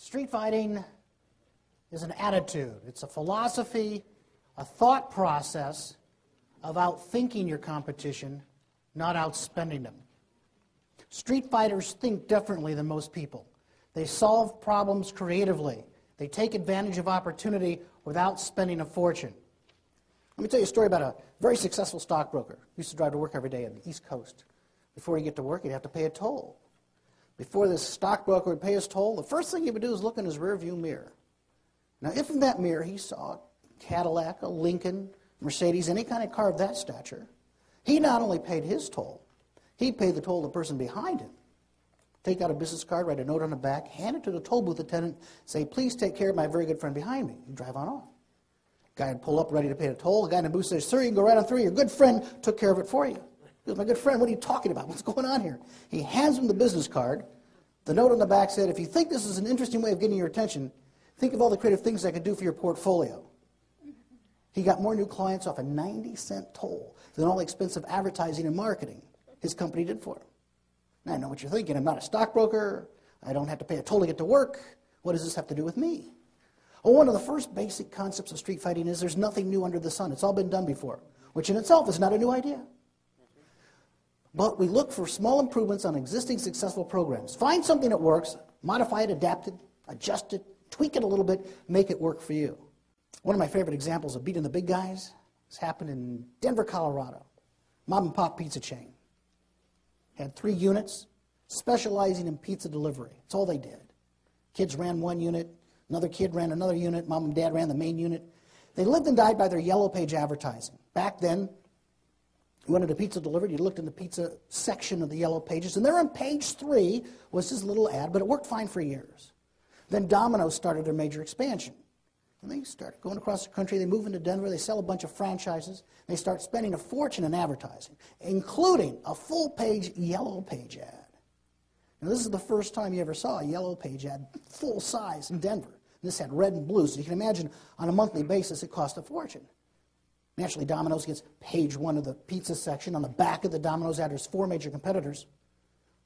Street fighting is an attitude. It's a philosophy, a thought process of outthinking your competition, not outspending them. Street fighters think differently than most people. They solve problems creatively. They take advantage of opportunity without spending a fortune. Let me tell you a story about a very successful stockbroker. He used to drive to work every day on the East Coast. Before he'd get to work, he'd have to pay a toll. Before this stockbroker would pay his toll, the first thing he would do is look in his rearview mirror. Now, if in that mirror he saw a Cadillac, a Lincoln, Mercedes, any kind of car of that stature, he not only paid his toll, he paid the toll of the person behind him. Take out a business card, write a note on the back, hand it to the toll booth attendant, say, "Please take care of my very good friend behind me," and drive on off. Guy would pull up ready to pay the toll. The guy in the booth says, "Sir, you can go right on through. Your good friend took care of it for you." He goes, "My good friend, what are you talking about? What's going on here?" He hands him the business card. The note on the back said, "If you think this is an interesting way of getting your attention, think of all the creative things I could do for your portfolio." He got more new clients off a 90-cent toll than all the expensive advertising and marketing his company did for him. Now, I know what you're thinking. I'm not a stockbroker. I don't have to pay a toll to get to work. What does this have to do with me? Well, one of the first basic concepts of street fighting is there's nothing new under the sun. It's all been done before, which in itself is not a new idea. But we look for small improvements on existing successful programs. Find something that works, modify it, adapt it, adjust it, tweak it a little bit, make it work for you. One of my favorite examples of beating the big guys has happened in Denver, Colorado. Mom and pop pizza chain. Had 3 units specializing in pizza delivery. That's all they did. Kids ran one unit, another kid ran another unit, mom and dad ran the main unit. They lived and died by their yellow page advertising. Back then, you wanted a pizza delivered, you looked in the pizza section of the yellow pages, and there on page 3 was this little ad, but it worked fine for years. Then Domino's started their major expansion. And they started going across the country, they move into Denver, they sell a bunch of franchises, they start spending a fortune in advertising, including a full-page yellow page ad. Now, this is the first time you ever saw a yellow page ad full size in Denver. This had red and blue, so you can imagine on a monthly basis it cost a fortune. Naturally, Domino's gets page 1 of the pizza section. On the back of the Domino's ad, there's 4 major competitors.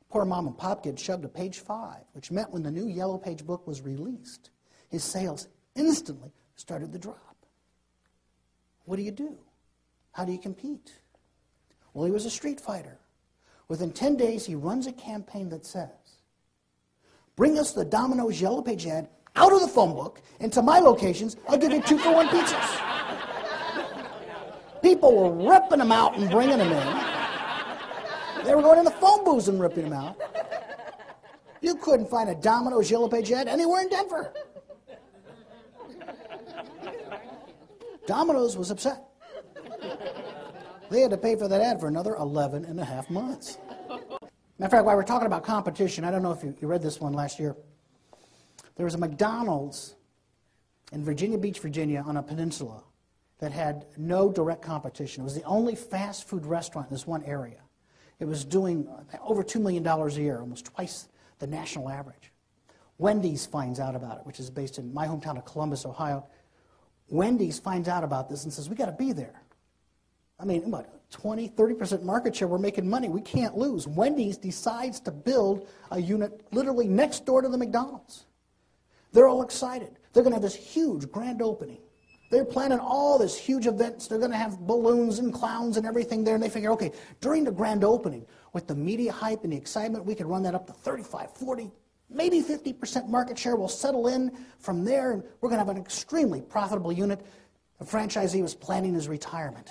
Poor mom and pop kid shoved to page 5, which meant when the new yellow page book was released, his sales instantly started to drop. What do? How do you compete? Well, he was a street fighter. Within 10 days, he runs a campaign that says, "Bring us the Domino's yellow page ad out of the phone book and to my locations, I'll give you 2-for-1 pizzas." People were ripping them out and bringing them in. They were going in the phone booths and ripping them out. You couldn't find a Domino's yellow page ad anywhere in Denver. Domino's was upset. They had to pay for that ad for another 11 and a half months. Matter of fact, while we're talking about competition, I don't know if you read this one last year. There was a McDonald's in Virginia Beach, Virginia, on a peninsula that had no direct competition. It was the only fast food restaurant in this one area. It was doing over $2 million a year, almost twice the national average. Wendy's finds out about it, which is based in my hometown of Columbus, Ohio. Wendy's finds out about this and says, "We got to be there. I mean, what, 20, 30% market share, we're making money. We can't lose." Wendy's decides to build a unit literally next door to the McDonald's. They're all excited. They're going to have this huge grand opening. They're planning all this huge events. They're going to have balloons and clowns and everything there. And they figure, okay, during the grand opening, with the media hype and the excitement, we could run that up to 35, 40, maybe 50% market share. We'll settle in from there, and we're going to have an extremely profitable unit. The franchisee was planning his retirement.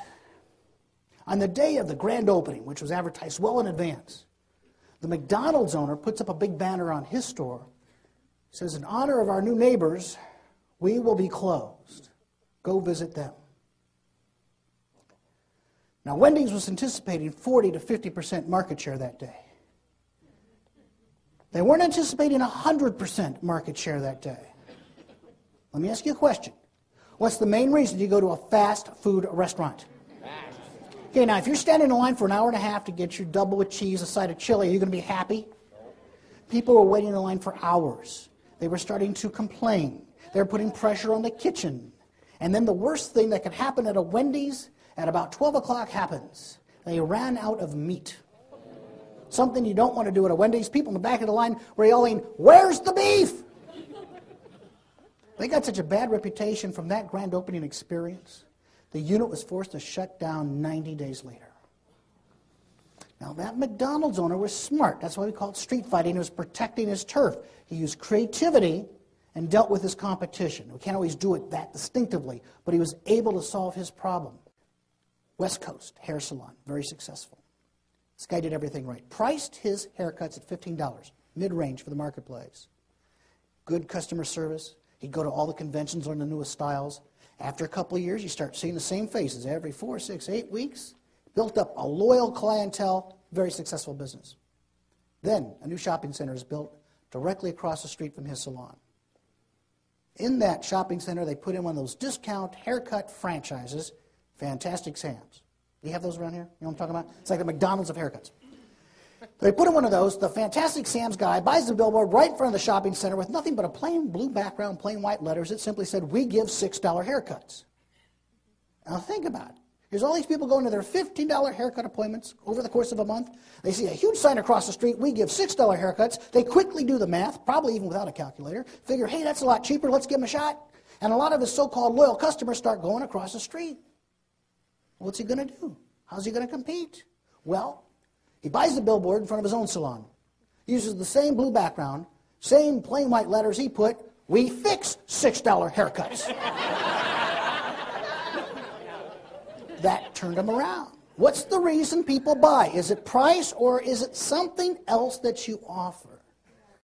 On the day of the grand opening, which was advertised well in advance, the McDonald's owner puts up a big banner on his store. It says, "In honor of our new neighbors, we will be closed. Go visit them." Now, Wendy's was anticipating 40 to 50% market share that day. They weren't anticipating 100% market share that day. Let me ask you a question. What's the main reason you go to a fast food restaurant? Okay, now if you're standing in line for an hour and a half to get your double with cheese, a side of chili, are you going to be happy? People were waiting in line for hours. They were starting to complain. They were putting pressure on the kitchen. And then the worst thing that could happen at a Wendy's at about 12 o'clock happens. They ran out of meat. Something you don't want to do at a Wendy's. People in the back of the line were yelling, "Where's the beef?" They got such a bad reputation from that grand opening experience, the unit was forced to shut down 90 days later. Now, that McDonald's owner was smart. That's why we call it street fighting. He was protecting his turf. He used creativity and dealt with his competition. We can't always do it that distinctively, but he was able to solve his problem. West Coast hair salon, very successful. This guy did everything right. Priced his haircuts at $15, mid-range for the marketplace. Good customer service. He'd go to all the conventions, learn the newest styles. After a couple of years, you start seeing the same faces every 4, 6, 8 weeks. Built up a loyal clientele, very successful business. Then a new shopping center is built directly across the street from his salon. In that shopping center, they put in one of those discount haircut franchises, Fantastic Sam's. Do you have those around here? You know what I'm talking about? It's like the McDonald's of haircuts. They put in one of those. The Fantastic Sam's guy buys the billboard right in front of the shopping center with nothing but a plain blue background, plain white letters. It simply said, "We give $6 haircuts." Now think about it. Here's all these people going to their $15 haircut appointments over the course of a month. They see a huge sign across the street, "We give $6 haircuts." They quickly do the math, probably even without a calculator. Figure, hey, that's a lot cheaper. Let's give them a shot. And a lot of his so-called loyal customers start going across the street. What's he going to do? How's he going to compete? Well, he buys the billboard in front of his own salon. He uses the same blue background, same plain white letters he put, "We fix $6 haircuts." That turned him around. What's the reason people buy? Is it price or is it something else that you offer?